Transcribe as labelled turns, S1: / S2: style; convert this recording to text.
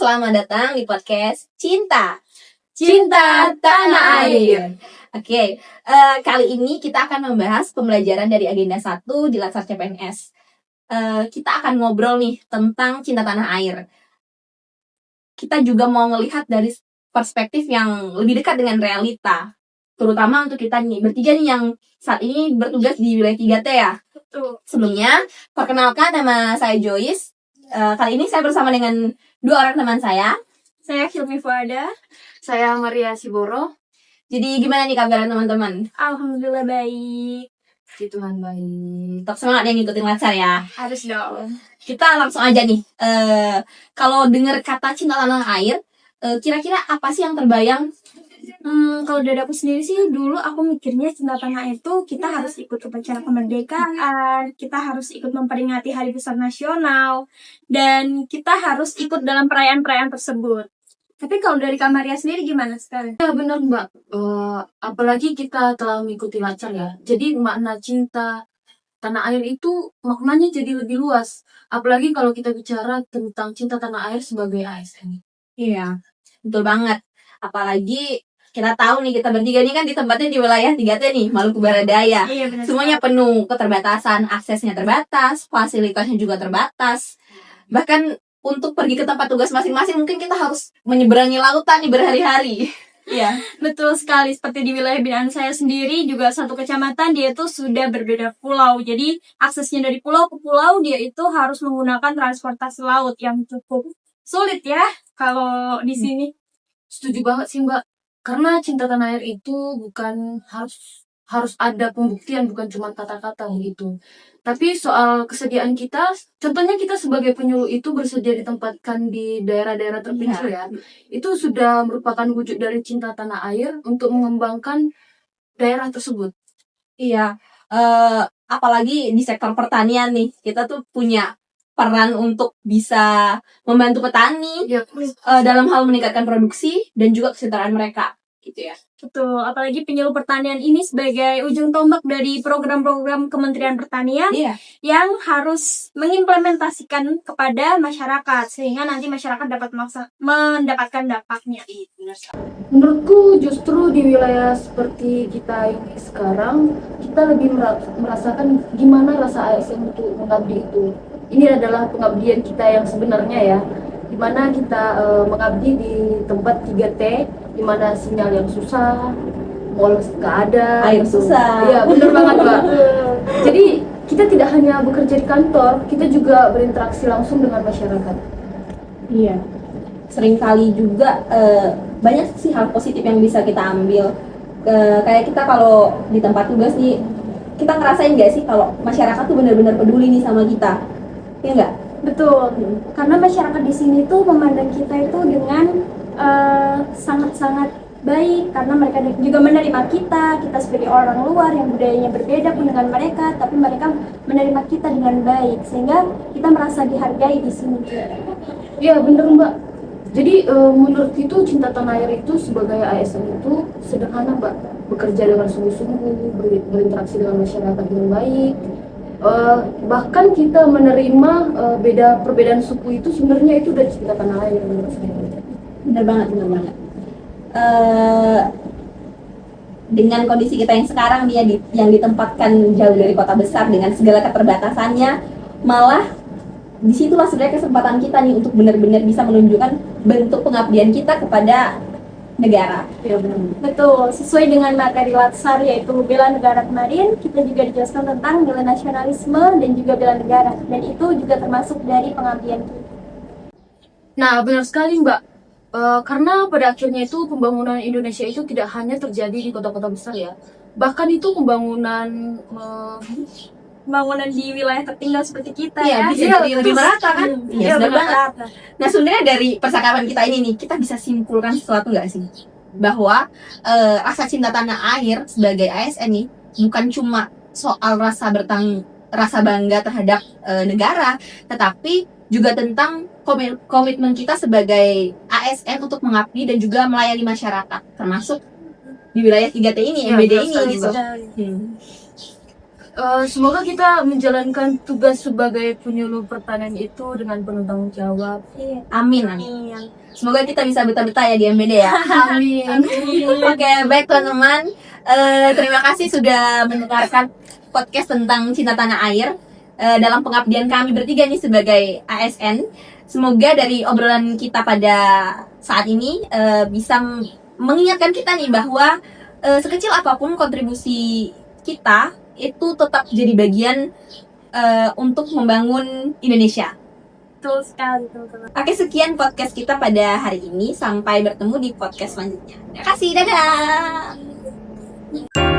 S1: selamat datang di podcast Cinta Tanah Air. Oke, kali ini kita akan membahas pembelajaran dari agenda 1 di Latsar CPNS. Kita akan ngobrol nih tentang cinta tanah air. Kita juga mau ngelihat dari perspektif yang lebih dekat dengan realita. Terutama untuk kita nih, bertiga nih yang saat ini bertugas di wilayah 3T ya. Sebelumnya, perkenalkan nama saya Joyce. Kali ini saya bersama dengan 2 orang teman saya.
S2: Saya Hilmi Fuada.
S3: Saya Maria Siboro.
S1: Jadi gimana nih kabar teman-teman?
S2: Alhamdulillah baik.
S3: Puji Tuhan baik.
S1: Tetap semangat yang ngikutin Latsar ya.
S2: Harus dong.
S1: Kita langsung aja nih. Kalau dengar kata cinta tanah air, kira-kira apa sih yang terbayang?
S2: Kalau dari aku sendiri sih, dulu aku mikirnya cinta tanah air itu kita harus ikut upacara kemerdekaan, kita harus ikut memperingati Hari Besar Nasional, dan kita harus ikut dalam perayaan-perayaan tersebut. Tapi kalau dari Kak Maria sendiri gimana sekarang?
S3: Ya benar Mbak. Apalagi kita telah mengikuti Latsar ya. Jadi makna cinta tanah air itu maknanya jadi lebih luas. Apalagi kalau kita bicara tentang cinta tanah air sebagai ASN.
S1: Iya, betul banget. Apalagi kita tahu nih, kita bertiga nih kan di tempatnya di wilayah 3T nih, Maluku Barat Daya.
S2: Iya, benar.
S1: Semuanya penuh keterbatasan, aksesnya terbatas, fasilitasnya juga terbatas. Bahkan untuk pergi ke tempat tugas masing-masing mungkin kita harus menyeberangi lautan nih berhari-hari. Iya.
S2: Betul sekali, seperti di wilayah binaan saya sendiri juga satu kecamatan dia itu sudah berbeda pulau. Jadi aksesnya dari pulau ke pulau dia itu harus menggunakan transportasi laut yang cukup sulit ya kalau di sini.
S3: Setuju banget sih Mbak. Karena cinta tanah air itu bukan harus ada pembuktian, bukan cuma kata-kata gitu. Tapi soal kesediaan kita, contohnya kita sebagai penyuluh itu bersedia ditempatkan di daerah-daerah terpencil ya. Itu sudah merupakan wujud dari cinta tanah air untuk mengembangkan daerah tersebut.
S1: Iya, apalagi di sektor pertanian nih, kita tuh punya peran untuk bisa membantu petani dalam hal meningkatkan produksi dan juga kesejahteraan mereka, gitu ya.
S2: Betul, apalagi penyuluh pertanian ini sebagai ujung tombak dari program-program Kementerian Pertanian yang harus mengimplementasikan kepada masyarakat sehingga nanti masyarakat dapat mendapatkan dampaknya.
S3: Menurutku justru di wilayah seperti kita ini sekarang, kita lebih merasakan gimana rasa ASN untuk mengabdi itu. Ini adalah pengabdian kita yang sebenarnya ya, dimana kita mengabdi di tempat 3T, dimana sinyal yang susah, mall gak ada,
S1: air susah.
S3: Iya bener banget Mbak. Jadi kita tidak hanya bekerja di kantor, kita juga berinteraksi langsung dengan masyarakat.
S1: Iya. Seringkali juga banyak sih hal positif yang bisa kita ambil. Kayak kita kalau di tempat tugas nih, kita ngerasain gak sih kalau masyarakat tuh benar-benar peduli nih sama kita? Iya nggak?
S2: Betul, karena masyarakat di sini tuh memandang kita itu dengan sangat-sangat baik, karena mereka juga menerima kita sebagai orang luar yang budayanya berbeda pun dengan mereka, tapi mereka menerima kita dengan baik, sehingga kita merasa dihargai di sini.
S3: Iya bener Mbak. Jadi menurut itu cinta tanah air itu sebagai ASN itu sederhana Mbak, bekerja dengan sungguh-sungguh, berinteraksi dengan masyarakat dengan baik. Bahkan kita menerima perbedaan suku itu sebenarnya itu dari cinta tanah air menurut saya.
S1: Bener banget. Dengan kondisi kita yang sekarang dia yang ditempatkan jauh dari kota besar dengan segala keterbatasannya, malah disitulah sebenarnya kesempatan kita nih untuk benar-benar bisa menunjukkan bentuk pengabdian kita kepada negara.
S3: Ya benar.
S2: Betul, sesuai dengan materi Latsar yaitu bela negara kemarin, kita juga dijelaskan tentang nilai nasionalisme dan juga bela negara, dan itu juga termasuk dari pengabdian kita.
S3: Nah benar sekali Mbak. Karena pada akhirnya itu pembangunan Indonesia itu tidak hanya terjadi di kota-kota besar ya, bahkan itu pembangunan
S2: di wilayah tertinggal seperti kita
S1: bisa jadi lebih merata kan? Iya, benar banget. Nah sebenarnya dari percakapan kita ini nih, kita bisa simpulkan sesuatu nggak sih? Bahwa rasa cinta tanah air sebagai ASN nih bukan cuma soal rasa bangga terhadap negara, tetapi juga tentang komitmen kita sebagai ASN untuk mengabdi dan juga melayani masyarakat, termasuk di wilayah 3T ini, MBD ini gitu.
S3: Semoga kita menjalankan tugas sebagai penyuluh pertanian itu dengan penuh tanggung jawab.
S1: Amin, amin. Semoga kita bisa betah-betah ya di MBD ya.
S3: Amin.
S1: Oke, baik teman-teman. Terima kasih sudah mendengarkan podcast tentang cinta tanah air dalam pengabdian kami bertiga nih sebagai ASN. Semoga dari obrolan kita pada saat ini bisa mengingatkan kita nih bahwa sekecil apapun kontribusi kita itu tetap jadi bagian untuk membangun Indonesia.
S2: Betul sekali, teman-teman.
S1: Oke, sekian podcast kita pada hari ini. Sampai bertemu di podcast selanjutnya. Terima kasih, dadah.